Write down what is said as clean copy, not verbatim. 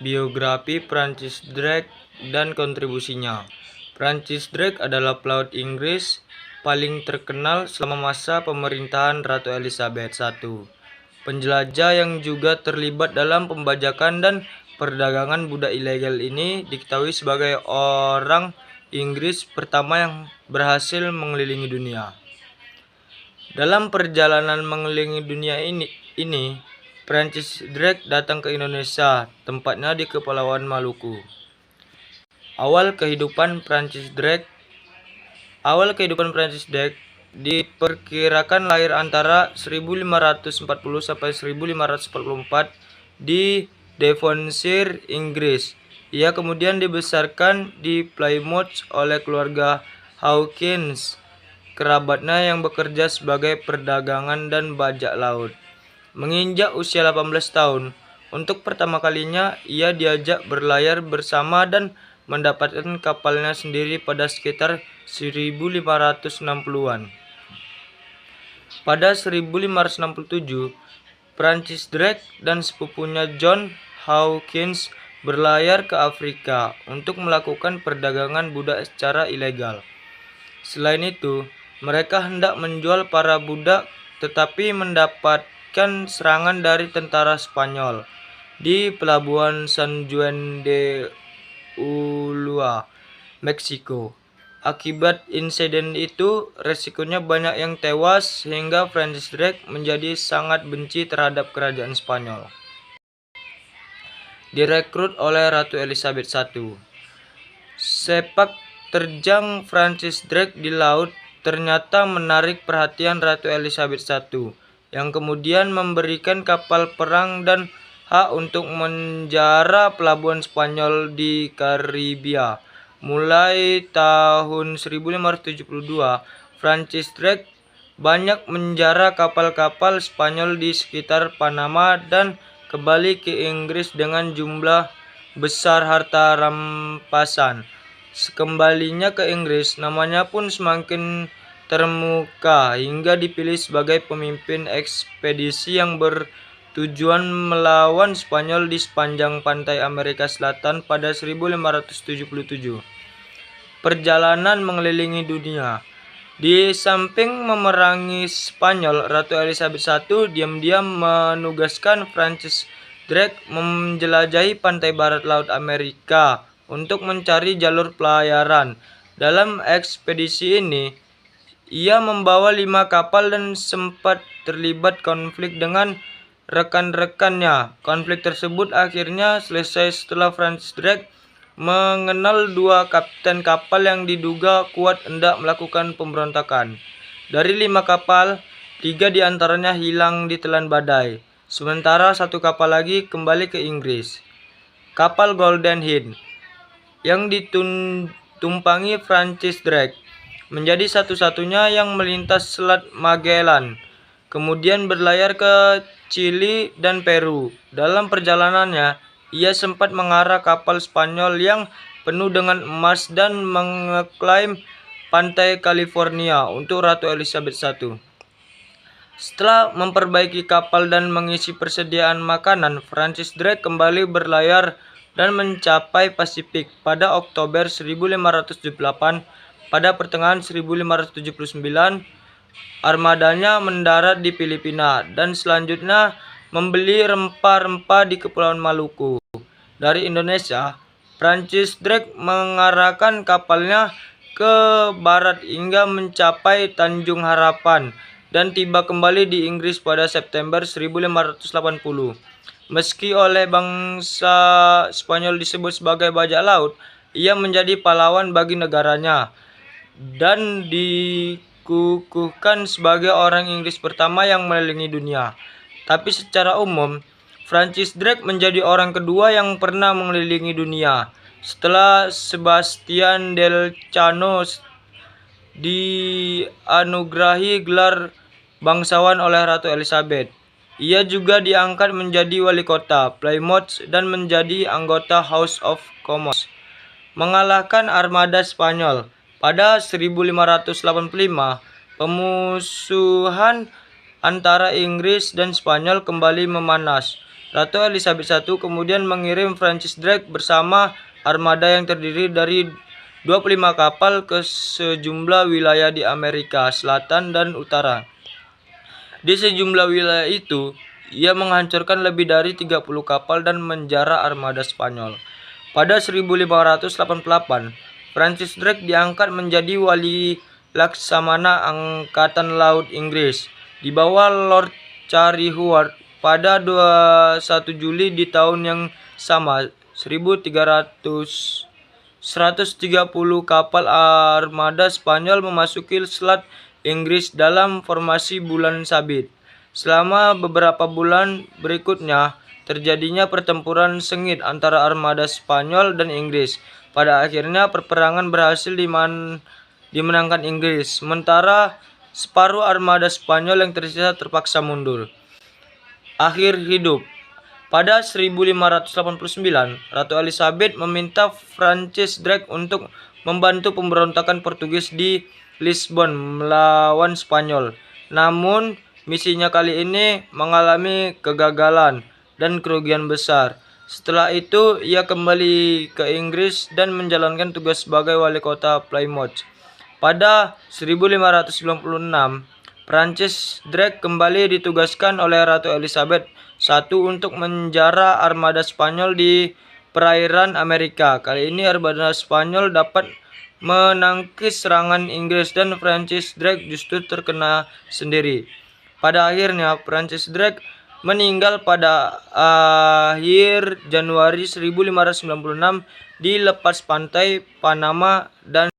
Biografi Francis Drake dan kontribusinya. Francis Drake adalah pelaut Inggris paling terkenal selama masa pemerintahan Ratu Elizabeth I. Penjelajah yang juga terlibat dalam pembajakan dan perdagangan budak ilegal ini diketahui sebagai orang Inggris pertama yang berhasil mengelilingi dunia. Dalam perjalanan mengelilingi dunia ini, Francis Drake datang ke Indonesia, tempatnya di Kepulauan Maluku. Awal kehidupan Francis Drake diperkirakan lahir antara 1540 sampai 1544 di Devonshire, Inggris. Ia kemudian dibesarkan di Plymouth oleh keluarga Hawkins, kerabatnya yang bekerja sebagai perdagangan dan bajak laut. Menginjak usia 18 tahun, untuk pertama kalinya ia diajak berlayar bersama dan mendapatkan kapalnya sendiri pada sekitar 1560-an. Pada 1567, Francis Drake dan sepupunya John Hawkins berlayar ke Afrika untuk melakukan perdagangan budak secara ilegal. Selain itu, mereka hendak menjual para budak tetapi mendapatkan serangan dari tentara Spanyol di pelabuhan San Juan de Ulua, Meksiko. Akibat insiden itu, resikonya banyak yang tewas sehingga Francis Drake menjadi sangat benci terhadap kerajaan Spanyol. Direkrut oleh Ratu Elizabeth I. Sepak terjang Francis Drake di laut ternyata menarik perhatian Ratu Elizabeth I, yang kemudian memberikan kapal perang dan hak untuk menjara pelabuhan Spanyol di Karibia. Mulai tahun 1572, Francis Drake banyak menjara kapal-kapal Spanyol di sekitar Panama dan kembali ke Inggris dengan jumlah besar harta rampasan. Sekembalinya ke Inggris, namanya pun semakin termuka hingga dipilih sebagai pemimpin ekspedisi yang bertujuan melawan Spanyol di sepanjang pantai Amerika Selatan pada 1577. Perjalanan mengelilingi dunia. Di samping memerangi Spanyol, Ratu Elizabeth I diam-diam menugaskan Francis Drake menjelajahi pantai barat laut Amerika untuk mencari jalur pelayaran. Dalam ekspedisi ini, ia membawa 5 kapal dan sempat terlibat konflik dengan rekan-rekannya. Konflik tersebut akhirnya selesai setelah Francis Drake mengenal 2 kapten kapal yang diduga kuat hendak melakukan pemberontakan. Dari 5 kapal, 3 diantaranya hilang ditelan badai, sementara 1 kapal lagi kembali ke Inggris. Kapal Golden Hind yang ditumpangi Francis Drake menjadi satu-satunya yang melintas Selat Magellan, kemudian berlayar ke Chili dan Peru. Dalam perjalanannya, ia sempat mengarah kapal Spanyol yang penuh dengan emas dan mengeklaim pantai California untuk Ratu Elizabeth I. Setelah memperbaiki kapal dan mengisi persediaan makanan, Francis Drake kembali berlayar dan mencapai Pasifik pada Oktober 1578. Pada pertengahan 1579, armadanya mendarat di Filipina dan selanjutnya membeli rempah-rempah di Kepulauan Maluku. Dari Indonesia, Francis Drake mengarahkan kapalnya ke barat hingga mencapai Tanjung Harapan dan tiba kembali di Inggris pada September 1580. Meski oleh bangsa Spanyol disebut sebagai bajak laut, ia menjadi pahlawan bagi negaranya dan dikukuhkan sebagai orang Inggris pertama yang mengelilingi dunia. Tapi secara umum, Francis Drake menjadi orang kedua yang pernah mengelilingi dunia, setelah Sebastian Elcano dianugerahi gelar bangsawan oleh Ratu Elizabeth. Ia juga diangkat menjadi wali kota Plymouth dan menjadi anggota House of Commons, mengalahkan armada Spanyol. Pada 1585, pemusuhan antara Inggris dan Spanyol kembali memanas. Ratu Elizabeth I kemudian mengirim Francis Drake bersama armada yang terdiri dari 25 kapal ke sejumlah wilayah di Amerika Selatan dan Utara. Di sejumlah wilayah itu, ia menghancurkan lebih dari 30 kapal dan menjara armada Spanyol. Pada 1588, Francis Drake diangkat menjadi wali laksamana Angkatan Laut Inggris di bawah Lord Cary Howard pada 21 Juli di tahun yang sama. 130 kapal armada Spanyol memasuki Selat Inggris dalam formasi bulan sabit. Selama beberapa bulan berikutnya, terjadinya pertempuran sengit antara armada Spanyol dan Inggris. Pada akhirnya peperangan berhasil dimenangkan Inggris, sementara separuh armada Spanyol yang tersisa terpaksa mundur. Akhir hidup. Pada 1589, Ratu Elizabeth meminta Francis Drake untuk membantu pemberontakan Portugis di Lisbon melawan Spanyol. Namun, misinya kali ini mengalami kegagalan dan kerugian besar. Setelah itu, ia kembali ke Inggris dan menjalankan tugas sebagai wali kota Plymouth. Pada 1596, Francis Drake kembali ditugaskan oleh Ratu Elizabeth I untuk menjara armada Spanyol di perairan Amerika. Kali ini armada Spanyol dapat menangkis serangan Inggris dan Francis Drake justru terkena sendiri. Pada akhirnya, Francis Drake meninggal pada akhir Januari 1596 di lepas pantai Panama dan